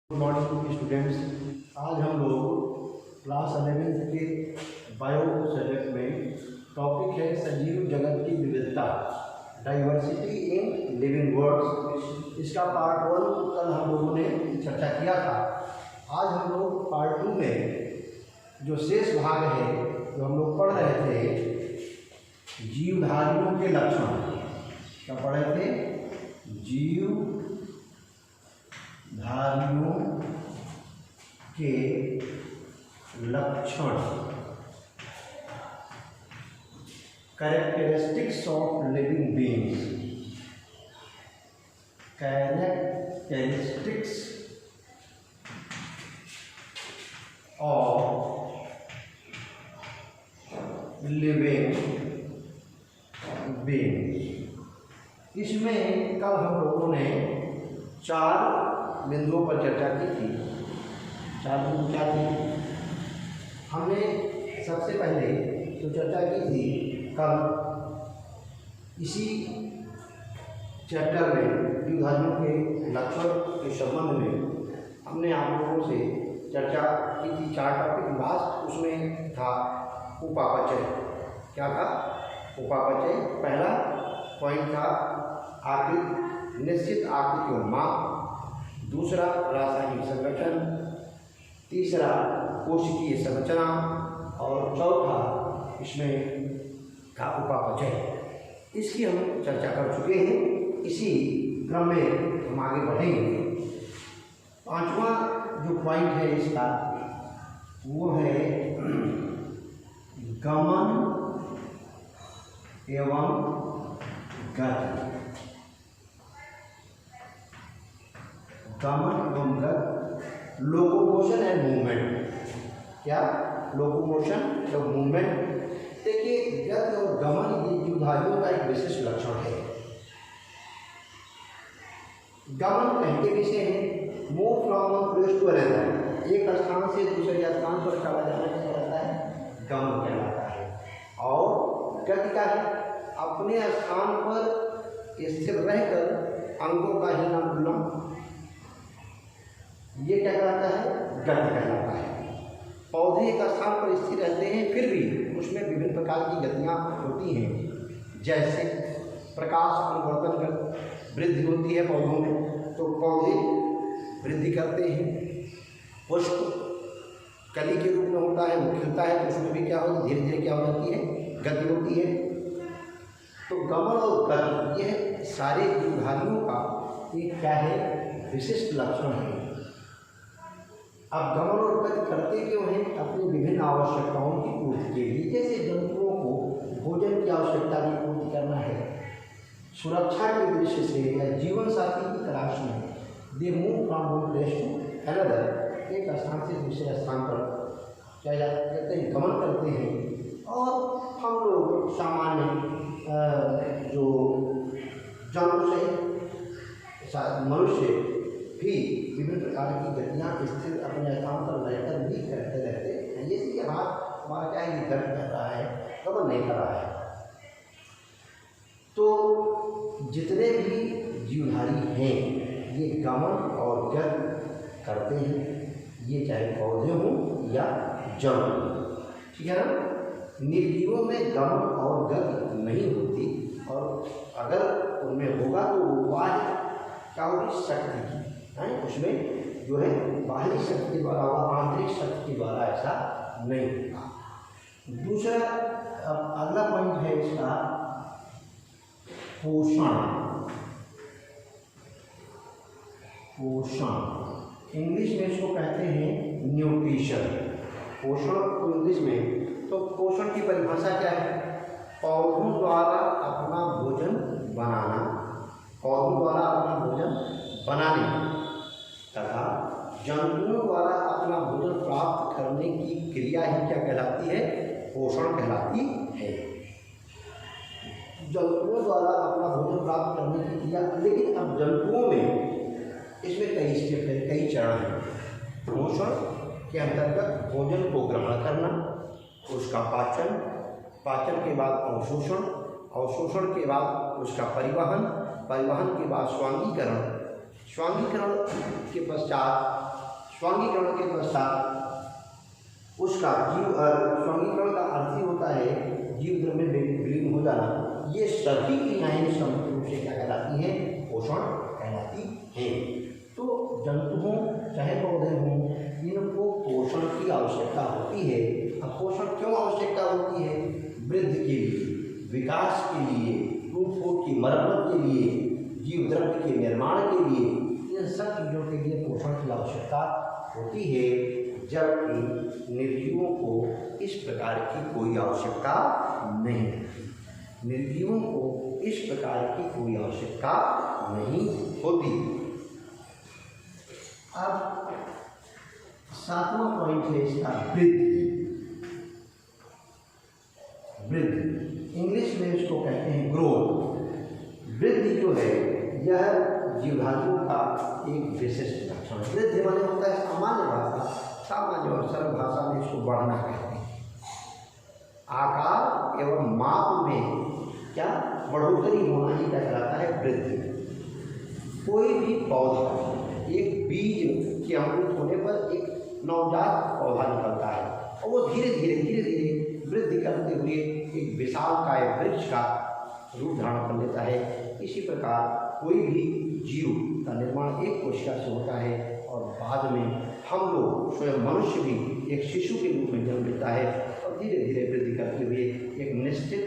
Good morning students. आज हम लोग क्लास 11th के बायो सब्जेक्ट में टॉपिक है सजीव जगत की विविधता, डाइवर्सिटी इन लिविंग वर्ल्ड्स। इसका पार्ट 1 कल हम लोगों ने चर्चा किया था। आज हम लोग पार्ट 2 में जो शेष भाग है जो हम लोग पढ़ रहे थे, जीवधारियों के लक्षण। क्या पढ़ रहे थे? जीवधारियों के लक्षण, characteristics of living beings, characteristics of living beings. इसमें कल हम लोगों ने 4 बिंदुओं पर चर्चा की थी। 4 बिंदु क्या थी? हमने सबसे पहले जो चर्चा की थी कल, इसी चैप्टर में जीवधारियों के लक्षण के संबंध में हमने आप लोगों से चर्चा की थी। 4 टॉपिक। लास्ट उसमें था उपापचय। क्या था? उपापचय। पहला पॉइंट था निश्चित आकृति और माप, दूसरा रासायनिक संगठन, तीसरा कोशिकीय संरचना और चौथा इसमें था उपापचय। इसकी हम चर्चा कर चुके हैं। इसी क्रम में हम आगे बढ़ेंगे। 5वां जो पॉइंट है इसका वो है गमन एवं गति। गमन एवं गति, लोकोमोशन एंड मूवमेंट। क्या? लोकोमोशन एवं मूवमेंट। देखिए, गति और गमन ये जीवधारियों का एक विशिष्ट लक्षण है। गमन कहते किसे हैं? Move from one place to another, एक स्थान से दूसरे स्थान पर चला जाना क्या कहलाता है? गमन कहलाता है। और गति का है अपने स्थान पर स्थिर रहकर अंगों का हिलना डुलना, ये क्या कहलाता है? गति कहलाता है। पौधे एक स्थान पर स्थिर रहते हैं, फिर भी उसमें विभिन्न प्रकार की गतियाँ होती हैं। जैसे प्रकाश अनुवर्तन कर वृद्धि होती है पौधों में, तो पौधे वृद्धि करते हैं। पुष्प कली के रूप में होता है, वो खिलता है, तो उसमें भी क्या होती है? धीरे धीरे क्या हो जाती है? गति होती है। तो गमन और गति यह सारे जीवधारियों का एक क्या है? विशिष्ट लक्षण है। अब गमन और गति करते क्यों हैं? अपनी विभिन्न आवश्यकताओं की पूर्ति के लिए। जैसे जंतुओं को भोजन की आवश्यकता की पूर्ति करना है, सुरक्षा के दृष्टि से या जीवन साथी की तलाश में they move from one place to another, एक स्थान से दूसरे स्थान पर क्या कहते हैं? गमन करते हैं। और हम लोग सामान्य जो जंतु से मनुष्य भी विभिन्न प्रकार की गतियाँ स्थिर अपने स्थान पर रहकर भी करते रहते हैं। जैसे कि हाथ हमारा क्या है? ये गति कर रहा है, गमन नहीं कर रहा है। तो जितने भी जीवधारी हैं ये गमन और गति करते हैं, ये चाहे पौधे हों या जंतु। ठीक है ना? निर्जीवों में गमन और गति नहीं होती, और अगर उनमें होगा तो वो क्या होगी? शक्ति की है। उसमें जो है बाहरी शक्ति के द्वारा और आंतरिक शक्ति के द्वारा ऐसा नहीं होगा। दूसरा अगला पॉइंट है इसका पोषण। पोषण इंग्लिश में इसको कहते हैं न्यूट्रिशन। पोषण को इंग्लिश में, तो पोषण की परिभाषा क्या है? पौधों द्वारा अपना भोजन बनाना, पौधों द्वारा अपना भोजन बनाने तथा जंतुओं द्वारा अपना भोजन प्राप्त करने की क्रिया ही क्या कहलाती है? पोषण कहलाती है। जंतुओं द्वारा अपना भोजन प्राप्त करने की क्रिया, लेकिन अब जंतुओं में इसमें कई स्टेप है, कई चरण हैं। पोषण के अंतर्गत भोजन को ग्रहण करना, उसका पाचन, पाचन के बाद अवशोषण, अवशोषण के बाद उसका परिवहन, परिवहन के बाद स्वांगीकरण, स्वांगीकरण के पश्चात उसका स्वांगीकरण का अर्थ ही होता है जीव द्रव्य में विलीन हो जाना। ये सभी क्रियाएं संयुक्त रूप से क्या कहलाती हैं? पोषण कहलाती हैं। तो जंतुओं चाहे पौधे हों, इनको पोषण की आवश्यकता होती है। अब पोषण क्यों आवश्यकता होती है? वृद्धि के लिए, विकास के लिए, टूट-फूट की मरम्मत के लिए, जीव द्रव्य के निर्माण के लिए, इन सब चीज़ों के लिए पोषण की आवश्यकता होती है। जबकि निर्जीवों को इस प्रकार की कोई आवश्यकता नहीं है। निर्जीवों को इस प्रकार की कोई आवश्यकता नहीं होती। अब 7वां पॉइंट है इसका वृद्धि। इंग्लिश में इसको कहते हैं ग्रोथ। वृद्धि जो है यह जीवधारियों का एक विशिष्ट लक्षण है। वृद्धि माने होता है सामान्य और सरल भाषा में इसको बढ़ना कहते हैं। आकार एवं माप में क्या बढ़ोतरी होना ही कहलाता है वृद्धि। कोई भी पौधा एक बीज के अंकुरित होने पर एक नवजात पौधा निकलता है और वो धीरे धीरे वृद्धि करते हुए एक विशालकाय वृक्ष का रूप धारण कर लेता है। इसी प्रकार कोई भी जीव का निर्माण एक कोशिका से होता है और बाद में हम लोग स्वयं मनुष्य भी एक शिशु के रूप में जन्म लेता है और धीरे धीरे वृद्धि करते हुए एक निश्चित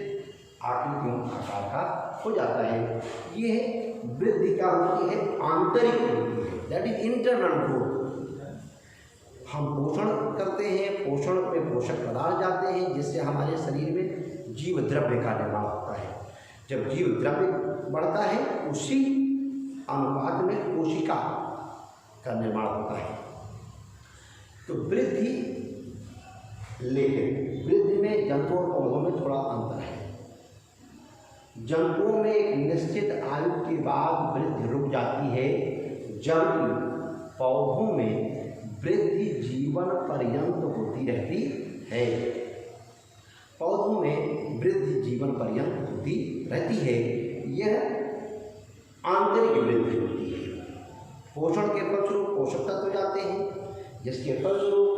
आकृतियों आकार का हो जाता है। ये वृद्धि क्या होती है? आंतरिक होती है, दैट इज इंटरनल ग्रोथ। हम पोषण करते हैं, पोषण में पोषक पदार्थ जाते हैं जिससे हमारे शरीर में जीव द्रव्य का निर्माण होता है। जब जीव द्रव्य बढ़ता है उसी अनुपात में कोशिका का निर्माण होता है। तो वृद्धि, लेकिन वृद्धि में जंतुओं और पौधों में थोड़ा अंतर है। जंतुओं में एक निश्चित आयु के बाद वृद्धि रुक जाती है, जबकि पौधों में वृद्धि जीवन पर्यंत होती रहती है। पौधों में वृद्धि जीवन पर्यंत होती रहती है। यह आंतरिक वृद्धि होती है। पोषण के फलस्वरूप पोषक तत्व जाते हैं, जिसके फलस्वरूप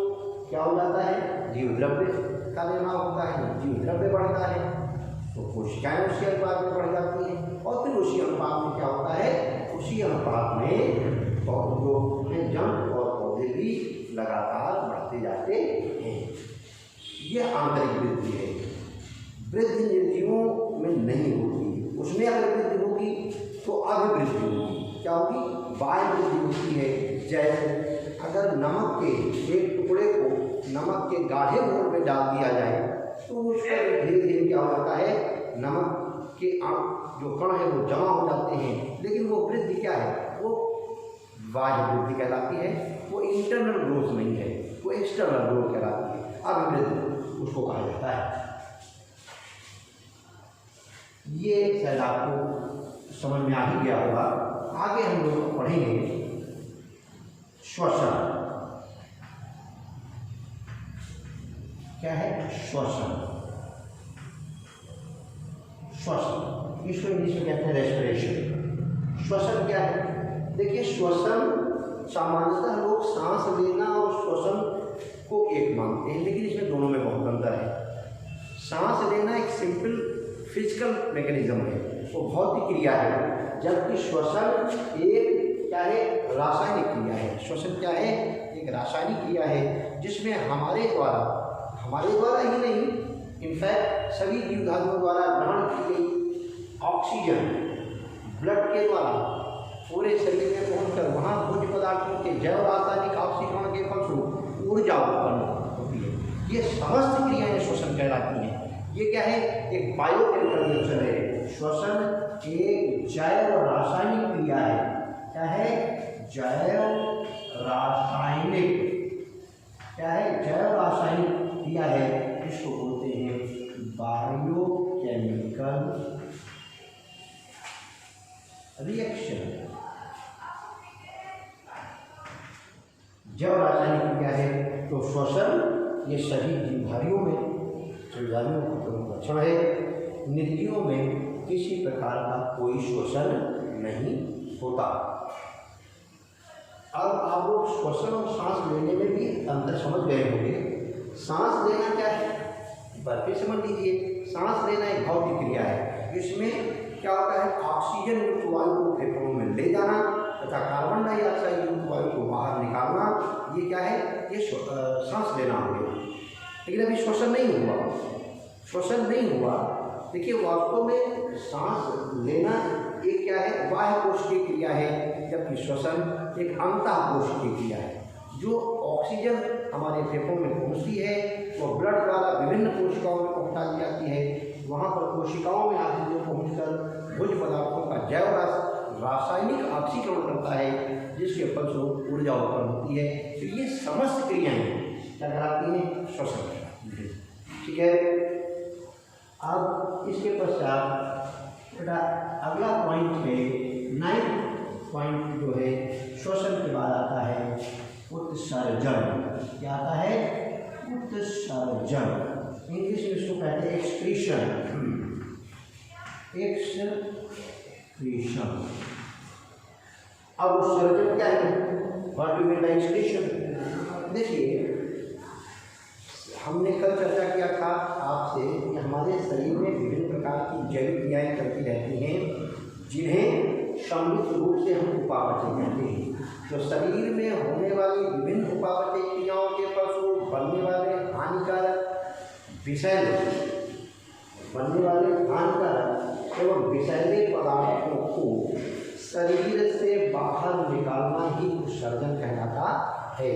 क्या हो जाता है? जीव द्रव्य का निर्माण होता है। जीव द्रव्य बढ़ता है तो कोशिकाएं उसी अनुपात में बढ़ जाती हैं और फिर उसी अनुपात में क्या होता है? उसी अनुपात में जंतु और पौधे भी लगातार बढ़ते जाते हैं। यह आंतरिक वृद्धि है। वृद्धि निर्जीवों में नहीं होती। उसमें अगर वृद्धि होगी तो अभिवृद्धि होगी। क्या होगी? बाह्य वृद्धि होती है। जैसे अगर नमक के एक टुकड़े को नमक के गाढ़े घोल में डाल दिया जाए तो उसका धीरे धीरे क्या हो जाता है? नमक के जो कण है वो जमा हो जाते हैं, लेकिन वो वृद्धि क्या है? वो बाह्य वृद्धि कहलाती है। वो इंटरनल ग्रोथ नहीं है, वो एक्सटर्नल ग्रोथ कहलाती है। अभिवृद्धि उसको कहा जाता है। ये शायद आपको समझ में आ ही गया होगा। आगे हम लोग पढ़ेंगे श्वसन। क्या है? श्वसन। इसको इंग्लिश में कहते हैं रेस्पिरेशन। श्वसन क्या है? देखिए, श्वसन सामान्यतः लोग सांस लेना और श्वसन को एक मानते हैं, लेकिन इसमें दोनों में बहुत अंतर है। सांस लेना एक सिंपल फिजिकल मैकेनिज्म है, वो भौतिक क्रिया है, जबकि श्वसन एक क्या है? रासायनिक क्रिया है। श्वसन क्या है? एक रासायनिक क्रिया है जिसमें हमारे द्वारा ही नहीं, इनफैक्ट सभी जीवधारियों द्वारा ग्रहण की गई ऑक्सीजन ब्लड के द्वारा पूरे शरीर में पहुंचकर वहाँ भोज्य पदार्थों के जैव रासायनिक ऑक्सीकरण के फलस्वरूप ऊर्जा उत्पन्न होती है। ये समस्त क्रियाएं श्वसन कहलाती हैं। ये क्या है? एक बायोकेमिकल रिएक्शन है। श्वसन एक जैव रासायनिक क्रिया है। क्या है? जैव रासायनिक। क्या है? जैव रासायनिक क्रिया है। इसको बोलते हैं बायोकेमिकल रिएक्शन। जब रासायनिक क्रिया है तो श्वसन ये सभी जीवधारियों में जीवधारियों का प्रमुख लक्षण है। निर्जीवों में किसी प्रकार का कोई श्वसन नहीं होता। अब वो श्वसन और सांस लेने में भी अंतर समझ गए होंगे। सांस लेना क्या है, बार फिर समझ लीजिए। सांस लेना एक भौतिक क्रिया है। इसमें क्या होता है, ऑक्सीजन युक्त वायु को फेफड़ों में ले जाना तथा कार्बन डाइऑक्साइड युक्त वायु को बाहर निकालना, ये क्या है, ये सांस लेना हो गया। लेकिन अभी श्वसन नहीं हुआ, श्वसन नहीं हुआ। देखिए वास्तव में सांस लेना एक क्या है, बाह्य कोशिकीय क्रिया है, जबकि श्वसन एक अंतः कोशिकीय क्रिया है। जो ऑक्सीजन हमारे फेफड़ों में पहुँचती है वो ब्लड द्वारा विभिन्न कोशिकाओं में पहुँचा दी जाती है। वहाँ पर कोशिकाओं में ऑक्सीजन पहुँचकर भोज्य पदार्थों का जैव रासायनिक ऑक्सीकरण करता है, जिसके फलस्वरूप ऊर्जा उत्पन्न होती है। तो ये समस्त क्रियाएँ क्या कहलाती हैं, श्वसन कहलाती है। ठीक है। अब इसके पश्चात बेटा अगला पॉइंट है, 9th पॉइंट जो है श्वसन के बाद आता है उत्सर्जन। क्या आता है, उत्सर्जन। इंग्लिश में इसको कहते हैं एक्सक्रीशन, एक्सक्रीशन। अब उत्सर्जन क्या है, what do mean by excretion. देखिए हमने कल चर्चा किया था आपसे कि हमारे शरीर में विभिन्न प्रकार की जैविक क्रियाएँ चलती रहती हैं, जिन्हें सम्मिलित रूप से हम उपापचय कहते हैं। तो शरीर में होने वाली विभिन्न उपापचय क्रियाओं के फलस्वरूप बनने वाले हानिकारक विषैले एवं विषैले पदार्थों को शरीर से बाहर निकालना ही उत्सर्जन कहलाता है।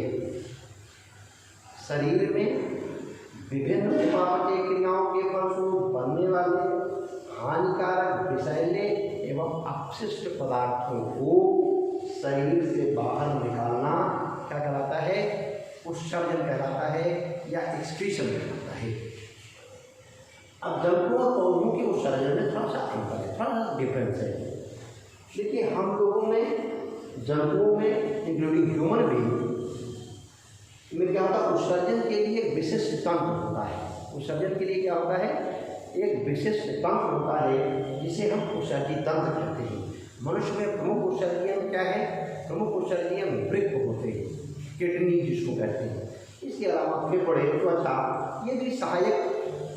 शरीर में विभिन्न उपापचय क्रियाओं के फलस्वरूप बनने वाले हानिकारक विषैले एवं अपशिष्ट पदार्थों को शरीर से बाहर निकालना क्या कहलाता है, उत्सर्जन कहलाता है या एक्सक्रीशन कहलाता है। अब जंतुओं और पौधों के उत्सर्जन में थोड़ा सा अंतर है, थोड़ा सा डिफरेंस है। देखिए हम लोगों में, जंतुओं में इंक्लूडिंग ह्यूमन बीइंग में क्या होता है, उत्सर्जन के लिए एक विशिष्ट तंत्र होता है। उत्सर्जन के लिए क्या होता है, एक विशिष्ट तंत्र होता है जिसे हम उत्सर्जी तंत्र कहते हैं। मनुष्य में प्रमुख उत्सर्जन क्या है, प्रमुख उत्सर्जन वृक्क होते हैं, किडनी जिसको कहते हैं। इसके अलावा फेफड़े, त्वचा, ये भी सहायक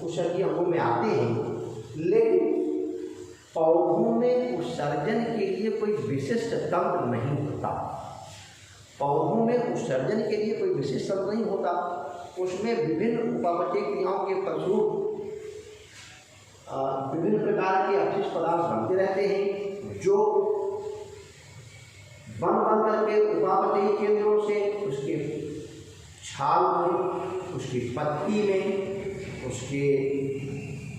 उत्सर्जी अंगों में आते हैं। लेकिन पौधों में उत्सर्जन के लिए कोई विशिष्ट तंत्र नहीं होता। पौधों में उत्सर्जन के लिए कोई विशिष्ट तंत्र नहीं होता। उसमें विभिन्न उपापचय क्रियाओं के फलस्वरूप विभिन्न प्रकार के अपशिष्ट पदार्थ बनते रहते हैं, जो बन करके उपापचयी केंद्रों से उसके छाल में, उसकी पत्ती में, उसके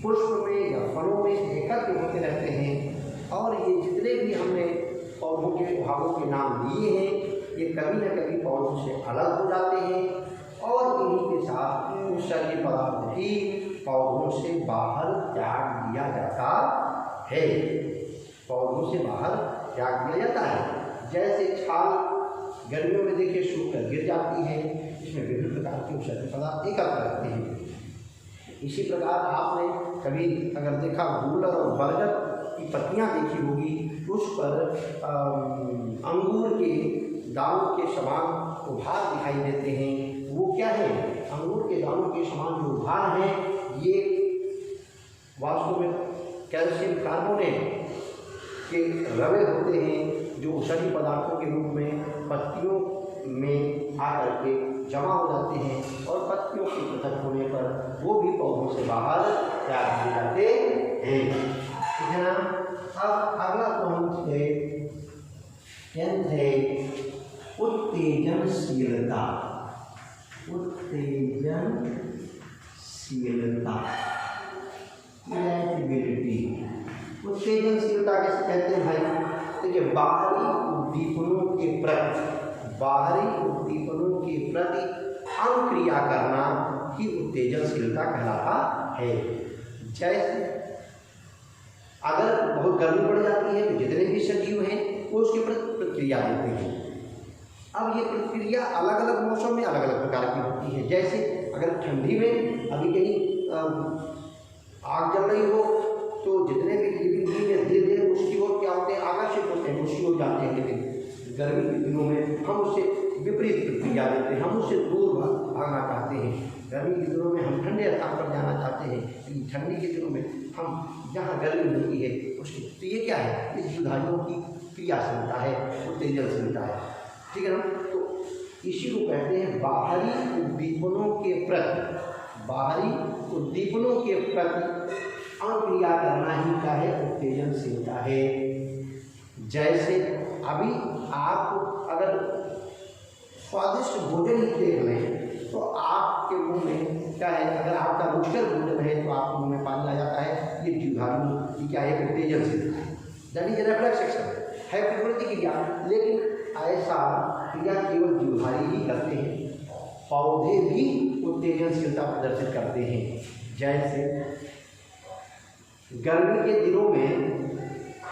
पुष्प में या फलों में एकत्र होते रहते हैं। और ये जितने भी हमने पौधों के भागों के नाम लिए हैं, ये कभी न कभी पौधों से अलग हो जाते हैं और इन्हीं के साथ उत्सर्जी पदार्थ भी पौधों से बाहर त्याग दिया जाता है। पौधों से बाहर त्याग दिया जाता है। जैसे छाल गर्मियों में देखिए सूखकर गिर जाती है, इसमें विभिन्न प्रकार के उत्सर्जी पदार्थ एकत्र रहते हैं। इसी प्रकार आपने कभी अगर देखा गूलर और बरगद की पत्तियां देखी होगी, उस पर अंगूर के दानों के समान उभार दिखाई देते हैं। वो क्या है, अंगूर के दानों के समान जो उभार हैं, ये वास्तव में कैल्शियम कार्बोनेट के रवे होते हैं, जो औषधि पदार्थों के रूप में पत्तियों में आकर के जमा हो जाते हैं और पत्तियों के पृथक होने पर वो भी पौधों से बाहर त्याग दिए जाते हैं। ठीक है ना। अब अगला पॉइंट है, उत्तेजनशीलता। उत्तेजनशीलता, इरिटेबिलिटी। उत्तेजनशीलता कैसे कहते हैं भाई, देखिए बाहरी उद्दीपनों के प्रति अनुक्रिया करना ही उत्तेजनशीलता कहलाता है। जैसे अगर बहुत गर्मी पड़ जाती है तो जितने भी सजीव हैं वो उसके प्रति प्रतिक्रिया देते हैं। अब ये प्रतिक्रिया अलग अलग मौसम में अलग अलग प्रकार की होती है। जैसे अगर ठंडी में अभी कहीं आग जल रही हो तो जितने भी लिविंग बीइंग है धीरे धीरे उसकी ओर क्या होते हैं, आकर्षित होते हैं, उसकी ओर जाते हैं। लेकिन गर्मी के दिनों में हम उससे विपरीत प्रतिक्रिया देते हैं, हम उससे दूर भागना चाहते हैं। गर्मी के दिनों में हम ठंडे स्थान पर जाना चाहते हैं, लेकिन ठंडी के दिनों में हम जहाँ गर्मी मिलती है उसकी, तो ये क्या है, ये जीवधारियों की क्रियाशीलता है, उत्तेजनशीलता है, ठीक है ना। तो इसी को कहते हैं बाहरी उद्दीपनों के प्रति, बाहरी उद्दीपनों के प्रति अक्रिया करना ही क्या है, उत्तेजनशीलता है। जैसे अभी आप अगर स्वादिष्ट भोजन ही देख लें तो आपके मुंह में क्या है, अगर आपका रुचिकर भोजन है तो आपके मुंह में पानी आ जाता है, ये जीवधारियों की क्या है, उत्तेजनशीलता है, दैट इज रिफ्लेक्स एक्शन है प्रकृति क्रिया। लेकिन ऐसा क्रिया केवल जीवधारी ही करते हैं, पौधे भी उत्तेजनशीलता प्रदर्शित करते हैं। जैसे गर्मी के दिनों में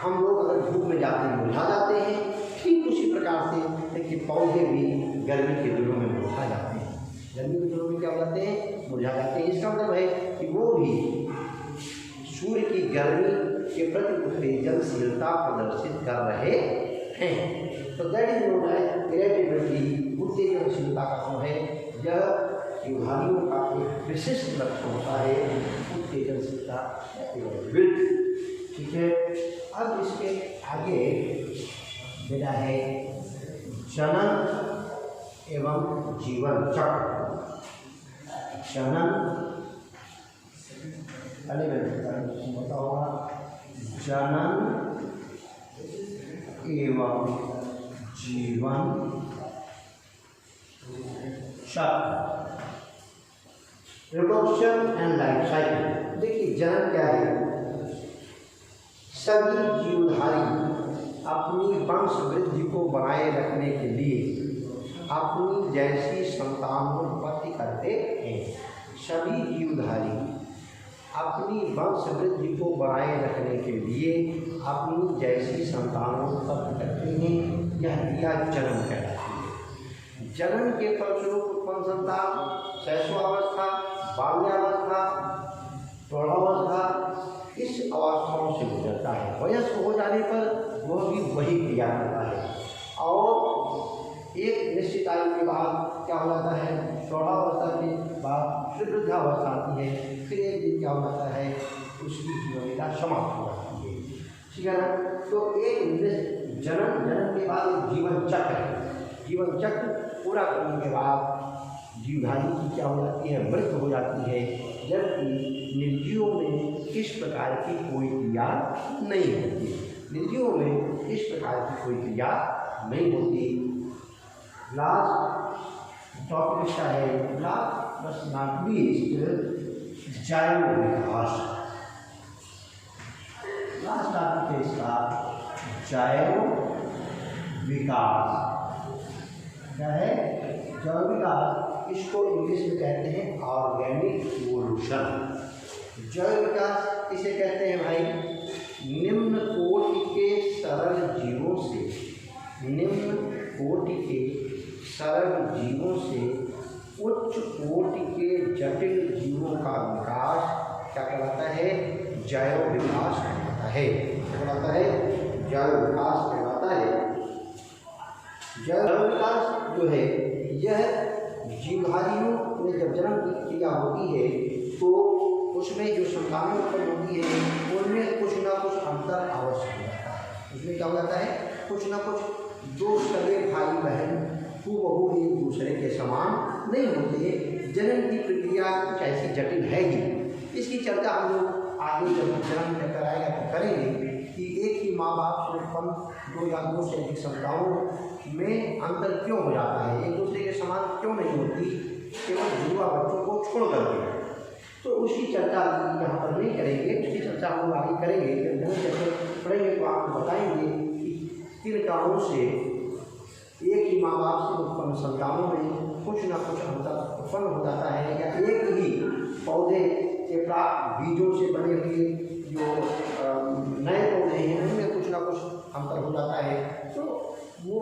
हम लोग अगर धूप में जाते हैं मुरझा जाते हैं, ठीक उसी प्रकार से लेकिन पौधे भी गर्मी के दिनों में मुरझा जाते हैं, गर्मी के दिनों में क्या हो जाते हैं, मुरझा जाते हैं। इसका मतलब है कि वो भी सूर्य की गर्मी के प्रति उत्तेजनशीलता प्रदर्शित कर रहे हैं। तो that is known as irritability, उत्तेजनशीलता का जो है यह जीवधारियों का एक विशिष्ट लक्षण होता है, उत्तेजनशीलता। ठीक है, अब इसके आगे मेरा है जनन एवं जीवन चक्र। जनन होता होगा, जनन एवं जीवन चक्र, रिप्रोडक्शन एंड लाइफ साइकिल। देखिए जनन क्या है, सभी जीवधारी अपनी वंश वृद्धि को बनाए रखने के लिए अपनी जैसी संतानोत्पत्ति करते हैं। सभी जीवधारी अपनी वंश वृद्धि को बनाए रखने के लिए अपनी जैसी संतानोत्पत्ति करते हैं, यह क्रिया जन्म कहलाती है। जन्म के फलस्वरूप उत्पन्न संतान शैशवावस्था, बाल्यावस्था, प्रौढ़ावस्था, इस अवस्थाओं से गुजरता है। वयस्क हो जाने पर वह भी वही क्रिया करता है और एक निश्चित आयु के बाद क्या हो जाता है, प्रौढ़ावस्था के बाद फिर वृद्धावस्था आती है, फिर एक दिन क्या हो जाता है, उसकी जीवनता समाप्त हो जाती है, ठीक है ना। तो एक जन्म के बाद एक जीवन चक्र है, जीवन चक्र पूरा करने के बाद जीवधारी की क्या हो जाती है, मृत्यु हो जाती है, जबकि निर्जीवों में इस प्रकार की कोई क्रिया नहीं होती। निर्जीवों में इस प्रकार की कोई क्रिया नहीं होती। लास्ट टॉपिक इसका है, लास्ट बस नॉट लीस्ट, जैव विकास। लास्ट टॉपिक है इसका जैव विकास। क्या है, जैव विकास, इसको इंग्लिश में कहते हैं ऑर्गेनिक इवोल्यूशन। जैव विकास किसे कहते हैं भाई, निम्न कोटि के सरल जीवों से, निम्न कोटि के सरल जीवों से उच्च कोटि के जटिल जीवों का विकास क्या कहलाता है, जैव विकास कहलाता है। क्या कहलाता है, जैव विकास कहलाता है। जैव विकास जो है यह जीवधारियों में जब जन्म की क्रिया होती है तो उसमें जो संतानें उत्पन्न होती है उनमें कुछ ना कुछ अंतर अवश्य हो जाता है। उसमें क्या हो जाता है, कुछ ना कुछ दो सगे भाई बहन हूबहू एक दूसरे के समान नहीं होते। जन्म की प्रक्रिया कुछ ऐसी जटिल है ही, इसकी चर्चा हम लोग आगे जब जन्म चक्कर आएगा तो करेंगे कि एक ही माँ बाप से उत्पन्न दो या दो से अधिक संतानों में अंतर क्यों हो जाता है, एक दूसरे के समान क्यों नहीं होती, केवल जुड़वा बच्चों को छोड़ करके। तो उसकी चर्चा यहाँ पर नहीं करेंगे, उसकी चर्चा हम लोग आगे करेंगे। जब जन्म चक्कर पढ़ेंगे तो आपको बताएंगे कि किन कारणों से एक ही माँ बाप से उत्पन्न संतानों में कुछ ना कुछ अंतर उत्पन्न हो जाता है, या एक ही पौधे के प्राप्त बीजों से बने हुए जो नए पौधे हैं उनमें कुछ ना कुछ अंतर हो जाता है। तो वो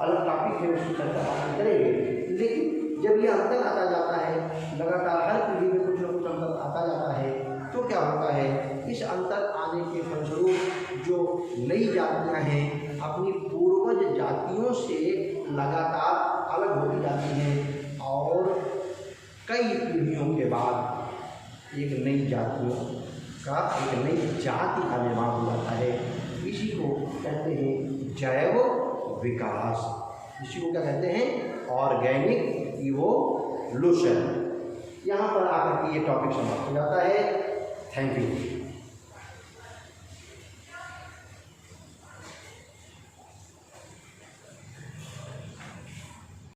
अलग टॉपिक है, उसकी चर्चा हम करेंगे। लेकिन जब ये अंतर आता जाता है, लगातार हर पीढ़ी में कुछ ना कुछ अंतर आता जाता है, तो क्या होता है, इस अंतर आने के फलस्वरूप जो नई जातियाँ हैं अपनी पूर्वज जातियों से लगातार बाद एक नई जातियों का, एक नई जाति का निर्माण हो जाता है। इसी को कहते हैं जैव विकास। इसी को क्या कहते हैं? Organic evolution. यहाँ पर आकर के ये टॉपिक समाप्त हो जाता है। Thank you.